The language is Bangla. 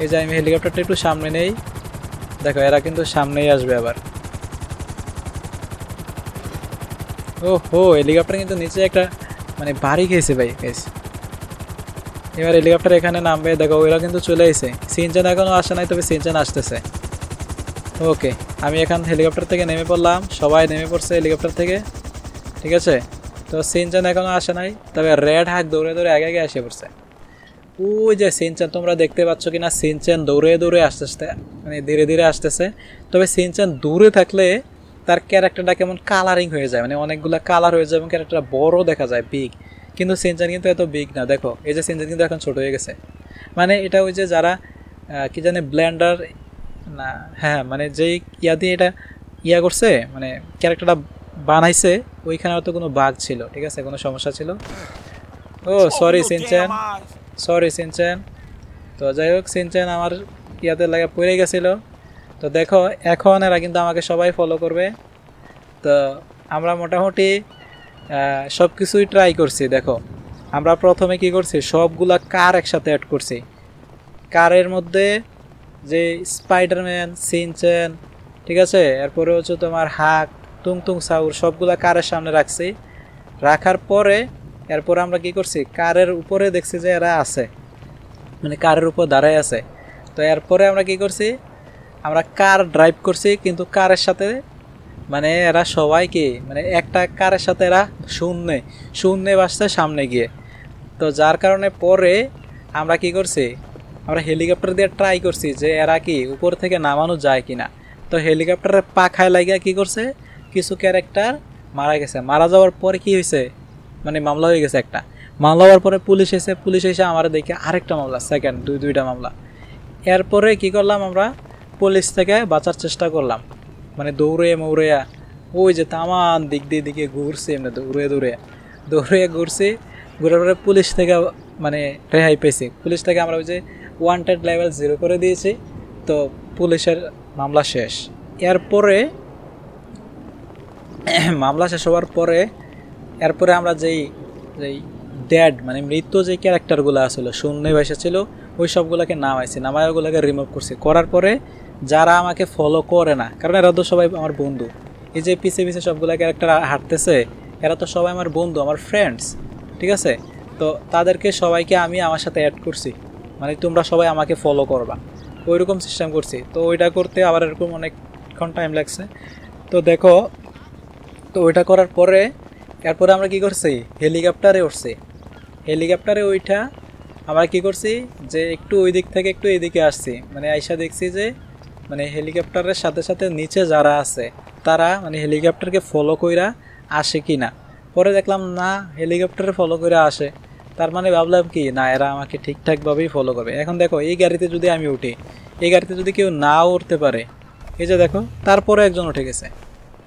এই যে আমি হেলিকপ্টারটা একটু সামনে নেই, দেখো এরা কিন্তু সামনেই আসবে আবার। ও হো, হেলিকপ্টার কিন্তু নিচে একটা মানে বাড়ি খেয়েছে ভাই গাইস। এবার হেলিকপ্টার এখানে নামবে, দেখো ওরা কিন্তু চলে এসেছে। সিনচান এখনো আসে নাই, তবে সিনচান আসতেছে। ওকে, আমি এখন হেলিকপ্টার থেকে নেমে পড়লাম, সবাই নেমে পড়ছে হেলিকপ্টার থেকে, ঠিক আছে। তো সিনচান এখনো আসে নাই, তবে রেড হাক দৌড়ে দৌড়ে আগে আগে এসে পড়ছে। ওই যে সিনচান, তোমরা দেখতে পাচ্ছ কিনা, সিনচান দৌড়ে দৌড়ে আসতেছে, মানে ধীরে ধীরে আসতেছে। তবে সিনচান দূরে থাকলে তার ক্যারেক্টারটা কেমন কালারিং হয়ে যায়, মানে অনেকগুলো কালার হয়ে যায় এবং ক্যারেক্টারটা বড় দেখা যায়, বিগ। কিন্তু সিনচান কিন্তু এত বিগ না, দেখো এই যে সিনচান কিন্তু এখন ছোট হয়ে গেছে। মানে এটা ওই যে যারা কি জানে ব্লেন্ডার না, হ্যাঁ মানে যেই ইয়া দিয়ে এটা ইয়া করছে, মানে ক্যারেক্টারটা বানাইছে, ওইখানে হয়তো কোনো বাগ ছিল, ঠিক আছে, কোনো সমস্যা ছিল। ও সরি সিনচান, সরি সিনচান। তো যাই হোক, সিনচান আমার ইয়াতে লাগে পড়ে গেছিলো। তো দেখো এখন এরা কিন্তু আমাকে সবাই ফলো করবে। তো আমরা মোটামুটি সব কিছুই ট্রাই করছি। দেখো আমরা প্রথমে কি করছি, সবগুলা কার একসাথে অ্যাড করছি। কারের মধ্যে যে স্পাইডারম্যান, সিনচেন, ঠিক আছে, এরপরে হচ্ছে তোমার হাক, তুংতুং সাউর, সবগুলা কারের সামনে রাখছি। রাখার পরে এরপরে আমরা কি করছি, কারের উপরে দেখছি যে এরা আছে, মানে কারের উপর দাঁড়ায় আছে। তো এরপরে আমরা কি করছি, আমরা কার ড্রাইভ করছি, কিন্তু কারের সাথে মানে এরা সবাই কি, মানে একটা কারের সাথে এরা শূন্যে শূন্যে বাসছে সামনে গিয়ে। তো যার কারণে পরে আমরা কি করছি, আমরা হেলিকপ্টার দিয়ে ট্রাই করছি যে এরা কি উপর থেকে নামানো যায় কিনা। তো হেলিকপ্টারের পাখায় লাগিয়ে কি করছে, কিছু ক্যারেক্টার মারা গেছে। মারা যাওয়ার পরে কি হয়েছে, মানে মামলা হয়ে গেছে একটা। মামলা হওয়ার পরে পুলিশ এসে, পুলিশ এসে আমার দেখে আরেকটা মামলা, সেকেন্ড দুইটা মামলা। এরপরে কি করলাম, আমরা পুলিশ থেকে বাঁচার চেষ্টা করলাম, মানে দৌড়ে মৌড়ে ওই যে তামান দিক দিয়ে দিকে ঘুরছি, এমনি দৌড়ে দৌড়ে দৌড়ে ঘুরছি। ঘুরার পরে পুলিশ থেকে মানে রেহাই পেয়েছি। পুলিশ থেকে আমরা ওই যে ওয়ান্টেড লেভেল 0 করে দিয়েছি। তো পুলিশের মামলা শেষ। এরপরে মামলা শেষ হওয়ার পরে এরপরে আমরা যেই যেই ড্যাড মানে মৃত্যু যে ক্যারেক্টারগুলো আসলে শূন্যে বসে ছিল, ওই সবগুলোকে নামাইছি, নামায় ওগুলোকে রিমুভ করছি। করার পরে যারা আমাকে ফলো করে না, কারণ এরা তো সবাই আমার বন্ধু, এই যে পিছে পিছে সবগুলো ক্যারেক্টার হাঁটতেছে, এরা তো সবাই আমার বন্ধু, আমার ফ্রেন্ডস, ঠিক আছে। তো তাদেরকে সবাইকে আমি আমার সাথে অ্যাড করছি, মানে তোমরা সবাই আমাকে ফলো করবা, ওইরকম সিস্টেম করছি। তো ওইটা করতে আবার এরকম অনেকক্ষণ টাইম লাগছে। তো দেখো, তো ওইটা করার পরে এরপরে আমরা কি করছি, হেলিকপ্টারে উঠছি। হেলিকপ্টারে ওইটা আমরা কি করছি, যে একটু ওই দিক থেকে একটু এদিকে আসছি, মানে আইসা দেখছি যে মানে হেলিকপ্টারের সাথে সাথে নিচে যারা আছে তারা মানে হেলিকপ্টারকে ফলো কইরা আসে কি না। পরে দেখলাম না, হেলিকপ্টারে ফলো কইরা আসে। তার মানে ভাবলাম কি, না এরা আমাকে ঠিকঠাকভাবেই ফলো করবে। এখন দেখো এই গাড়িতে যদি আমি উঠি, এই গাড়িতে যদি কেউ না উঠতে পারে, এই যে দেখো তারপরে একজন উঠে গেছে।